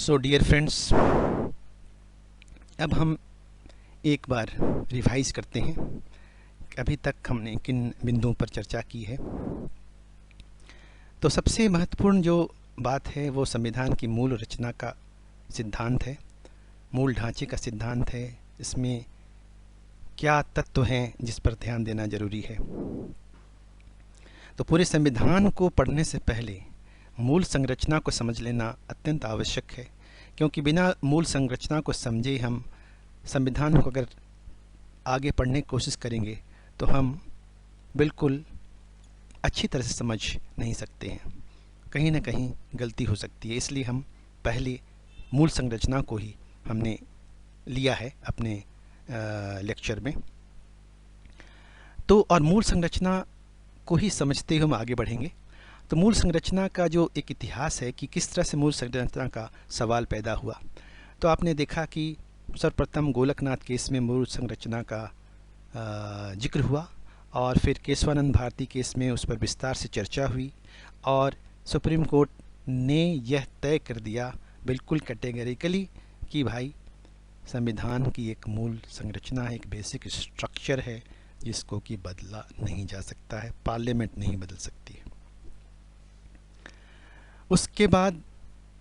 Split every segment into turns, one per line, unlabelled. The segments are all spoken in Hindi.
सो डियर फ्रेंड्स, अब हम एक बार रिवाइज करते हैं कि अभी तक हमने किन बिंदुओं पर चर्चा की है। तो सबसे महत्वपूर्ण जो बात है वो संविधान की मूल रचना का सिद्धांत है, मूल ढांचे का सिद्धांत है। इसमें क्या तत्व हैं जिस पर ध्यान देना जरूरी है। तो पूरे संविधान को पढ़ने से पहले मूल संरचना को समझ लेना अत्यंत आवश्यक है, क्योंकि बिना मूल संरचना को समझे हम संविधान को अगर आगे पढ़ने की कोशिश करेंगे तो हम बिल्कुल अच्छी तरह से समझ नहीं सकते हैं, कहीं ना कहीं गलती हो सकती है। इसलिए हम पहले मूल संरचना को ही हमने लिया है अपने लेक्चर में। तो और मूल संरचना को ही समझते हुए हम आगे बढ़ेंगे। तो मूल संरचना का जो एक इतिहास है कि किस तरह से मूल संरचना का सवाल पैदा हुआ, तो आपने देखा कि सर्वप्रथम गोलकनाथ केस में मूल संरचना का जिक्र हुआ और फिर केशवानंद भारती केस में उस पर विस्तार से चर्चा हुई और सुप्रीम कोर्ट ने यह तय कर दिया बिल्कुल कैटेगरिकली कि भाई संविधान की एक मूल संरचना है, एक बेसिक स्ट्रक्चर है जिसको कि बदला नहीं जा सकता है, पार्लियामेंट नहीं बदल सकती है। उसके बाद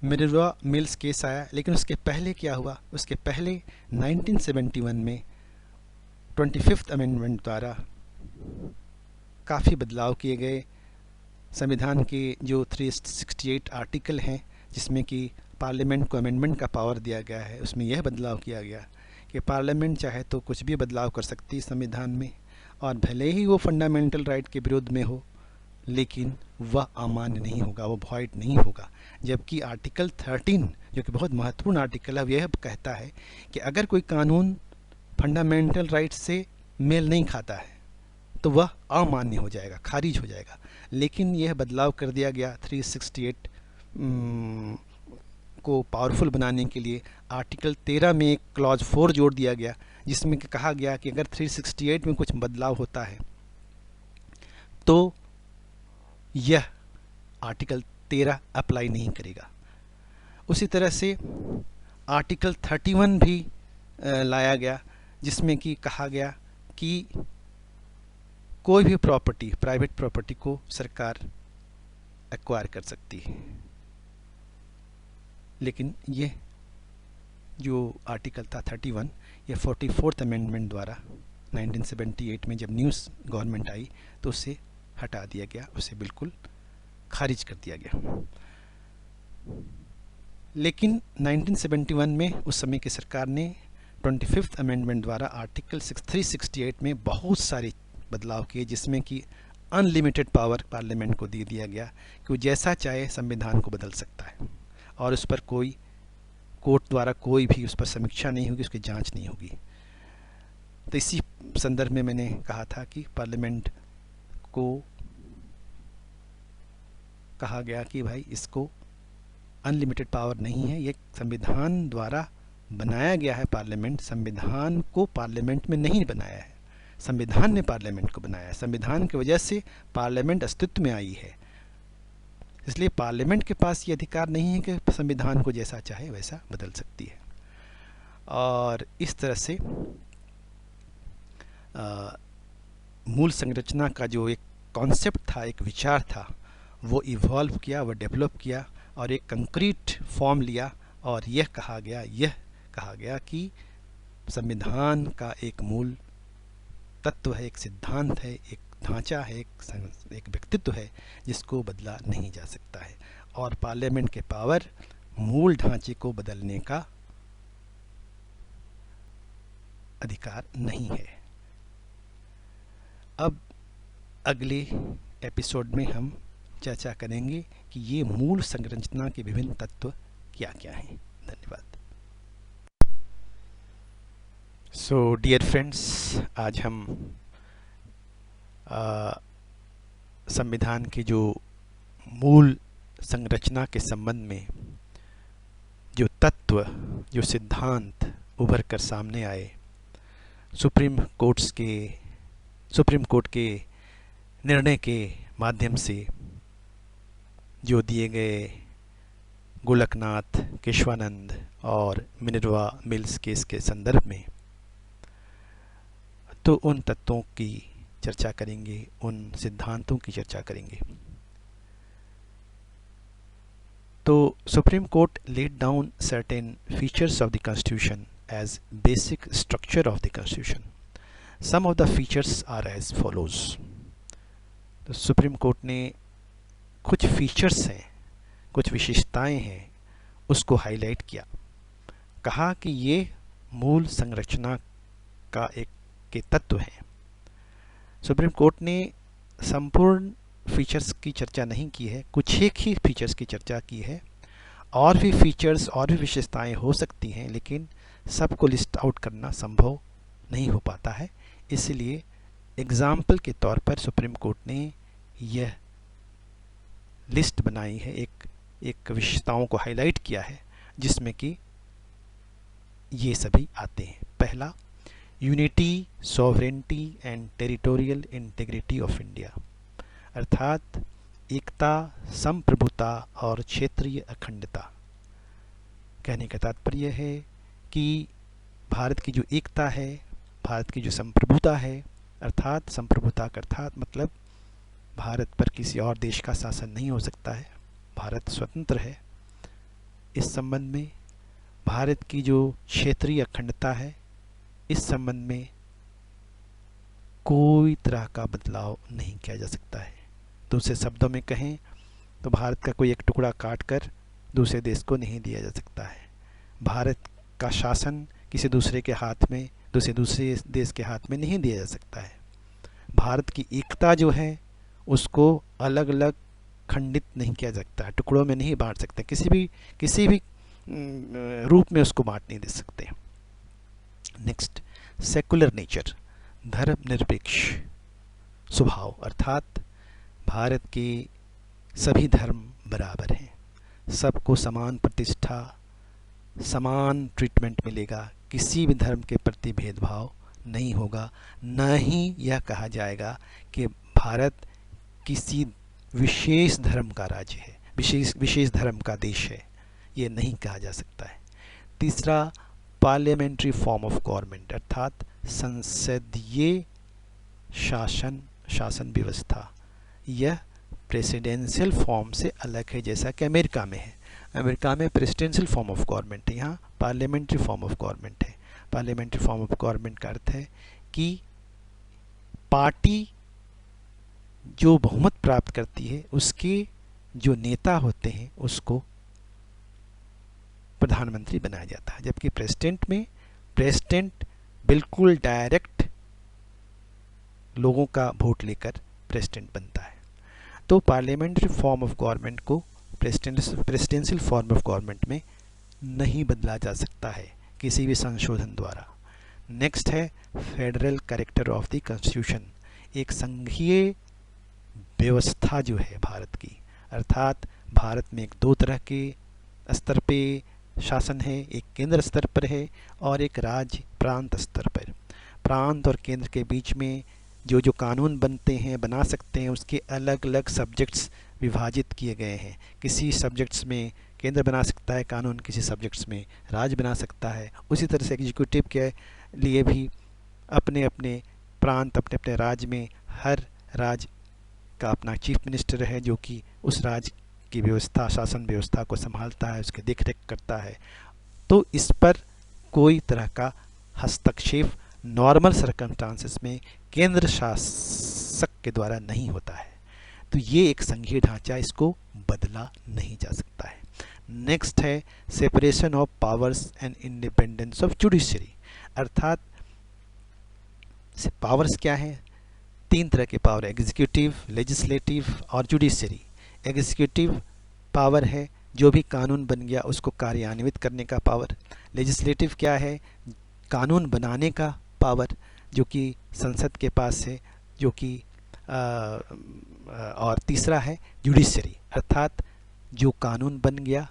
मिनर्वा मिल्स केस आया, लेकिन उसके पहले क्या हुआ? उसके पहले 1971 में 25th अमेंडमेंट द्वारा काफ़ी बदलाव किए गए। संविधान के जो 368 आर्टिकल हैं जिसमें कि पार्लियामेंट को अमेंडमेंट का पावर दिया गया है, उसमें यह बदलाव किया गया कि पार्लियामेंट चाहे तो कुछ भी बदलाव कर सकती है संविधान में, और भले ही वो फंडामेंटल राइट के विरुद्ध में हो लेकिन वह अमान्य नहीं होगा, वो वॉइड नहीं होगा। जबकि आर्टिकल 13 जो कि बहुत महत्वपूर्ण आर्टिकल है, यह कहता है कि अगर कोई कानून फंडामेंटल राइट से मेल नहीं खाता है तो वह अमान्य हो जाएगा, खारिज हो जाएगा। लेकिन यह बदलाव कर दिया गया 368 को पावरफुल बनाने के लिए। आर्टिकल 13 में एक क्लॉज 4 जोड़ दिया गया जिसमें कहा गया कि अगर 368 में कुछ बदलाव होता है तो यह आर्टिकल 13 अप्लाई नहीं करेगा। उसी तरह से आर्टिकल 31 भी लाया गया जिसमें कि कहा गया कि कोई भी प्रॉपर्टी, प्राइवेट प्रॉपर्टी को सरकार एक्वायर कर सकती है। लेकिन ये जो आर्टिकल था 31, ये 44th अमेंडमेंट द्वारा 1978 में जब न्यूज़ गवर्नमेंट आई तो उसे हटा दिया गया, उसे बिल्कुल खारिज कर दिया गया। लेकिन 1971 में उस समय की सरकार ने 25th अमेंडमेंट द्वारा आर्टिकल 368 में बहुत सारे बदलाव किए, जिसमें कि अनलिमिटेड पावर पार्लियामेंट को दे दिया गया कि वो जैसा चाहे संविधान को बदल सकता है और उस पर कोई कोर्ट द्वारा कोई भी उस पर समीक्षा नहीं होगी, उसकी जांच नहीं होगी। तो इसी संदर्भ में मैंने कहा था कि पार्लियामेंट को कहा गया कि भाई इसको अनलिमिटेड पावर नहीं है, ये संविधान द्वारा बनाया गया है। पार्लियामेंट संविधान को पार्लियामेंट में नहीं बनाया है, संविधान ने पार्लियामेंट को बनाया है। संविधान की वजह से पार्लियामेंट अस्तित्व में आई है, इसलिए पार्लियामेंट के पास ये अधिकार नहीं है कि संविधान को जैसा चाहे वैसा बदल सकती है। और इस तरह से मूल संरचना का जो एक कॉन्सेप्ट था, एक विचार था, वो इवॉल्व किया, वो डेवलप किया और एक कंक्रीट फॉर्म लिया। और यह कहा गया कि संविधान का एक मूल तत्व है, एक सिद्धांत है, एक ढांचा है, एक व्यक्तित्व है जिसको बदला नहीं जा सकता है, और पार्लियामेंट के पावर मूल ढांचे को बदलने का अधिकार नहीं है। अब अगले एपिसोड में हम चर्चा करेंगे कि ये मूल संरचना के विभिन्न तत्व क्या क्या हैं। धन्यवाद। सो डियर फ्रेंड्स, आज हम संविधान की जो मूल संरचना के संबंध में जो तत्व, जो सिद्धांत उभर कर सामने आए, सुप्रीम कोर्ट के निर्णय के माध्यम से जो दिए गए गोलकनाथ, केशवानंद और मिनर्वा मिल्स केस के संदर्भ में, तो उन तत्वों की चर्चा करेंगे, उन सिद्धांतों की चर्चा करेंगे। तो supreme court laid down certain features of the constitution as basic structure of the constitution. Some of the features are as follows. तो सुप्रीम कोर्ट ने कुछ फीचर्स हैं, कुछ विशेषताएं हैं, उसको हाईलाइट किया। कहा कि ये मूल संरचना का एक के तत्व हैं। सुप्रीम कोर्ट ने संपूर्ण फीचर्स की चर्चा नहीं की है, कुछ एक ही फीचर्स की चर्चा की है। और भी फीचर्स और भी विशेषताएं हो सकती हैं, लेकिन सबको लिस्ट आउट करना संभव नहीं हो पाता है। इसलिए एग्जाम्पल के तौर पर सुप्रीम कोर्ट ने यह लिस्ट बनाई है, एक विशेषताओं को हाईलाइट किया है, जिसमें कि ये सभी आते हैं। पहला, unity, sovereignty and territorial integrity of India, अर्थात एकता, संप्रभुता और क्षेत्रीय अखंडता। कहने का तात्पर्य है कि भारत की जो एकता है, भारत की जो संप्रभुता है, अर्थात संप्रभुता का अर्थात मतलब भारत पर किसी और देश का शासन नहीं हो सकता है, भारत स्वतंत्र है। इस संबंध में भारत की जो क्षेत्रीय अखंडता है, इस संबंध में कोई तरह का बदलाव नहीं किया जा सकता है। दूसरे शब्दों में कहें तो भारत का कोई एक टुकड़ा काट कर दूसरे देश को नहीं दिया जा सकता है। भारत का शासन किसी दूसरे के हाथ में, दूसरे देश के हाथ में नहीं दिया जा सकता है। भारत की एकता जो है उसको अलग अलग खंडित नहीं किया जा सकता है, टुकड़ों में नहीं बांट सकते, किसी भी रूप में उसको बांट नहीं दे सकते। नेक्स्ट, सेकुलर नेचर, धर्मनिरपेक्ष स्वभाव, अर्थात भारत के सभी धर्म बराबर हैं, सबको समान प्रतिष्ठा, समान ट्रीटमेंट मिलेगा, किसी भी धर्म के प्रति भेदभाव नहीं होगा। न ही यह कहा जाएगा कि भारत किसी विशेष धर्म का राज्य है, विशेष धर्म का देश है, ये नहीं कहा जा सकता है। तीसरा, पार्लियामेंट्री फॉर्म ऑफ गवर्नमेंट, अर्थात संसदीय शासन व्यवस्था, यह प्रेसिडेंशियल फॉर्म से अलग है, जैसा कि अमेरिका में है। अमेरिका में प्रेसिडेंशियल फॉर्म ऑफ गवर्नमेंट है, यहाँ पार्लियामेंट्री फॉर्म ऑफ गवर्नमेंट है। पार्लियामेंट्री फॉर्म ऑफ गवर्नमेंट का अर्थ है कि पार्टी जो बहुमत प्राप्त करती है, उसके जो नेता होते हैं उसको प्रधानमंत्री बनाया जाता है, जबकि प्रेसिडेंट बिल्कुल डायरेक्ट लोगों का वोट लेकर प्रेसिडेंट बनता है। तो पार्लियामेंट्री फॉर्म ऑफ गवर्नमेंट को प्रेसिडेंशियल फॉर्म ऑफ गवर्नमेंट में नहीं बदला जा सकता है किसी भी संशोधन द्वारा। नेक्स्ट है federal character of the constitution, एक संघीय व्यवस्था जो है भारत की, अर्थात भारत में एक दो तरह के स्तर पे शासन है, एक केंद्र स्तर पर है और एक राज्य प्रांत स्तर पर। प्रांत और केंद्र के बीच में जो कानून बनते हैं, बना सकते हैं, उसके अलग अलग सब्जेक्ट्स विभाजित किए गए हैं। किसी सब्जेक्ट्स में केंद्र बना सकता है कानून, किसी सब्जेक्ट्स में राज्य बना सकता है। उसी तरह से एग्जीक्यूटिव के लिए भी अपने अपने प्रांत, अपने अपने राज्य में हर राज्य का अपना चीफ मिनिस्टर है, जो कि उस राज्य की व्यवस्था, शासन व्यवस्था को संभालता है, उसकी देखरेख करता है। तो इस पर कोई तरह का हस्तक्षेप नॉर्मल सर्कमस्टांसेस में केंद्र शासक के द्वारा नहीं होता है। तो ये एक संघीय ढांचा, इसको बदला नहीं जा सकता है। नेक्स्ट है separation of powers and independence of judiciary, अर्थात पावर्स क्या है? तीन तरह के पावर, एग्जीक्यूटिव, लेजिस्लेटिव और जुडिशरी। एग्जीक्यूटिव पावर है जो भी कानून बन गया उसको कार्यान्वित करने का पावर। लेजिस्लेटिव क्या है? कानून बनाने का पावर, जो कि संसद के पास है, जो कि और तीसरा है जुडिशरी, अर्थात जो कानून बन गया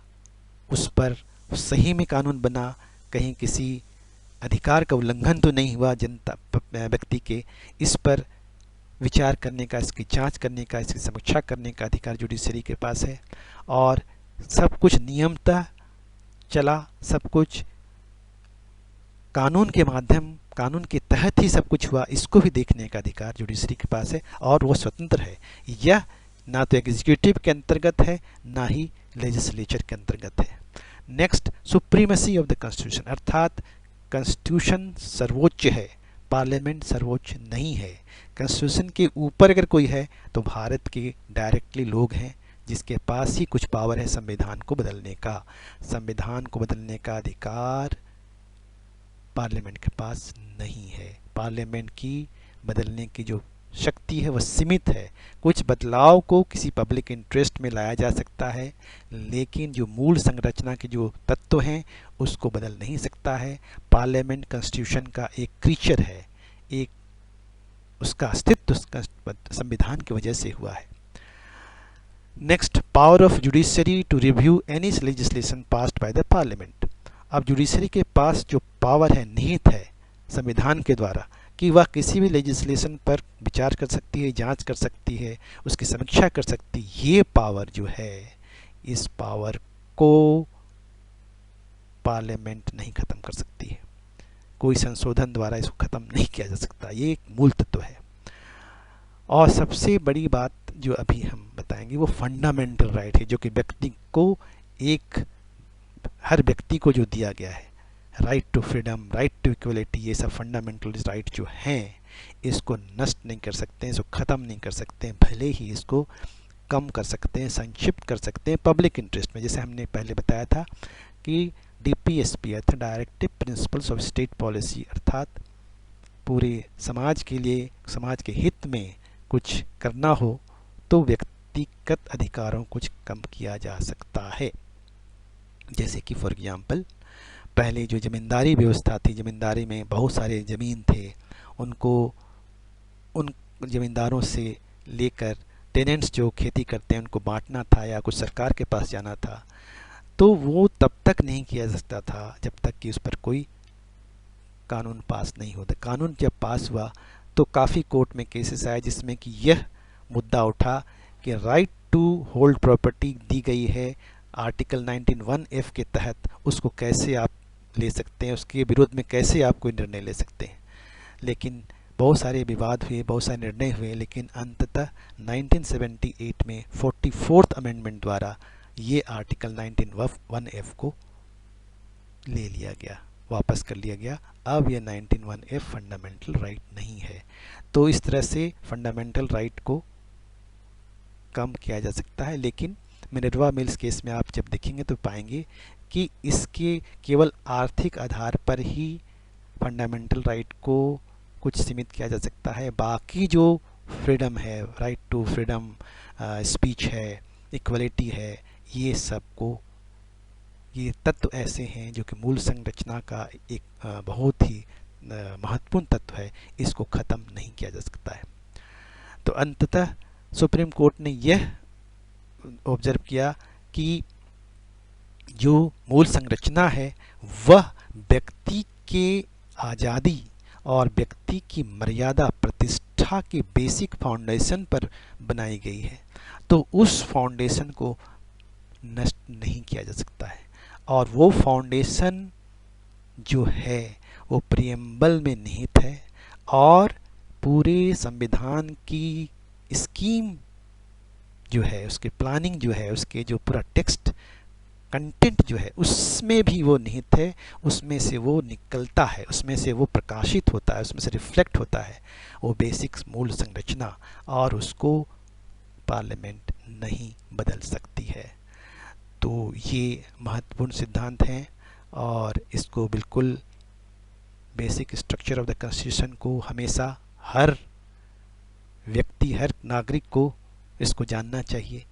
उस पर सही में कानून बना, कहीं किसी अधिकार का उल्लंघन तो नहीं हुआ जनता व्यक्ति के, इस पर विचार करने का, इसकी जांच करने का, इसकी समीक्षा करने का अधिकार जुडिशरी के पास है। और सब कुछ नियमतः चला, सब कुछ कानून के माध्यम, कानून के तहत ही सब कुछ हुआ, इसको भी देखने का अधिकार जुडिशरी के पास है और वो स्वतंत्र है। यह ना तो एग्जीक्यूटिव के अंतर्गत है ना ही लेजिस्लेचर के अंतर्गत है। Next, supremacy of the constitution, अर्थात कॉन्स्टिट्यूशन सर्वोच्च है, पार्लियामेंट सर्वोच्च नहीं है। कॉन्स्टिट्यूशन के ऊपर अगर कोई है तो भारत के डायरेक्टली लोग हैं जिसके पास ही कुछ पावर है संविधान को बदलने का। संविधान को बदलने का अधिकार पार्लियामेंट के पास नहीं है। पार्लियामेंट की बदलने की जो शक्ति है वह सीमित है। कुछ बदलाव को किसी पब्लिक इंटरेस्ट में लाया जा सकता है, लेकिन जो मूल संरचना के जो तत्व हैं उसको बदल नहीं सकता है। पार्लियामेंट कॉन्स्टिट्यूशन का एक क्रीचर है, एक उसका अस्तित्व संविधान की वजह से हुआ है। Next, power of judiciary to review any legislation passed by the parliament. अब जुडिशरी के पास जो पावर है निहित है संविधान के द्वारा कि वह किसी भी लेजिस्लेशन पर विचार कर सकती है, जांच कर सकती है, उसकी समीक्षा कर सकती है। ये पावर जो है, इस पावर को पार्लियामेंट नहीं खत्म कर सकती है, कोई संशोधन द्वारा इसको खत्म नहीं किया जा सकता। ये एक मूल तत्व है। और सबसे बड़ी बात जो अभी हम बताएंगे वो फंडामेंटल राइट है, जो कि व्यक्ति को एक हर व्यक्ति को जो दिया गया है, right to freedom, right to equality, ये सब फंडामेंटल राइट जो हैं इसको नष्ट नहीं कर सकते हैं, इसको ख़त्म नहीं कर सकते हैं, भले ही इसको कम कर सकते हैं, संक्षिप्त कर सकते हैं पब्लिक इंटरेस्ट में। जैसे हमने पहले बताया था कि DPSP अर्थात directive principles of state policy, अर्थात पूरे समाज के लिए, समाज के हित में कुछ करना हो तो व्यक्तिगत अधिकारों को कुछ कम किया जा सकता है। जैसे कि फॉर एग्जाम्पल पहले जो ज़मींदारी व्यवस्था थी, ज़मींदारी में बहुत सारे ज़मीन थे, उनको उन ज़मींदारों से लेकर टेनेंट्स जो खेती करते हैं उनको बांटना था या कुछ सरकार के पास जाना था, तो वो तब तक नहीं किया जा सकता था जब तक कि उस पर कोई कानून पास नहीं होता। कानून जब पास हुआ तो काफ़ी कोर्ट में केसेस आए जिसमें कि यह मुद्दा उठा कि राइट टू होल्ड प्रॉपर्टी दी गई है आर्टिकल 19(1)(f) के तहत, उसको कैसे आप ले सकते हैं, उसके विरोध में कैसे आप कोई निर्णय ले सकते हैं। लेकिन बहुत सारे विवाद हुए, बहुत सारे निर्णय हुए, लेकिन अंततः 1978 में 44th अमेंडमेंट द्वारा ये आर्टिकल 19(1)(f) को ले लिया गया, वापस कर लिया गया। अब ये 19(1)(f) फंडामेंटल राइट नहीं है। तो इस तरह से फंडामेंटल राइट को कम किया जा सकता है, लेकिन मिनर्वा मिल्स केस में आप जब देखेंगे तो पाएंगे कि इसके केवल आर्थिक आधार पर ही फंडामेंटल राइट को कुछ सीमित किया जा सकता है। बाकी जो फ्रीडम है, राइट टू फ्रीडम स्पीच है, इक्वलिटी है, ये सब को, ये तत्व ऐसे हैं जो कि मूल संरचना का एक बहुत ही महत्वपूर्ण तत्व है, इसको ख़त्म नहीं किया जा सकता है। तो अंततः सुप्रीम कोर्ट ने यह ऑब्जर्व किया कि जो मूल संरचना है वह व्यक्ति के आज़ादी और व्यक्ति की मर्यादा प्रतिष्ठा के बेसिक फाउंडेशन पर बनाई गई है, तो उस फाउंडेशन को नष्ट नहीं किया जा सकता है। और वो फाउंडेशन जो है वो प्रियम्बल में निहित है और पूरे संविधान की स्कीम जो है, उसके प्लानिंग जो है, उसके जो पूरा टेक्स्ट कंटेंट जो है उसमें भी वो निहित है, उसमें से वो निकलता है, उसमें से वो प्रकाशित होता है, उसमें से रिफ्लेक्ट होता है वो बेसिक मूल संरचना, और उसको पार्लियामेंट नहीं बदल सकती है। तो ये महत्वपूर्ण सिद्धांत हैं और इसको बिल्कुल basic structure of the constitution को हमेशा हर व्यक्ति, हर नागरिक को इसको जानना चाहिए,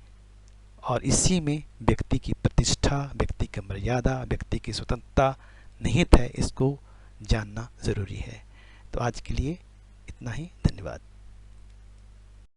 और इसी में व्यक्ति की प्रतिष्ठा, व्यक्ति की मर्यादा, व्यक्ति की स्वतंत्रता निहित है, इसको जानना ज़रूरी है। तो आज के लिए इतना ही, धन्यवाद।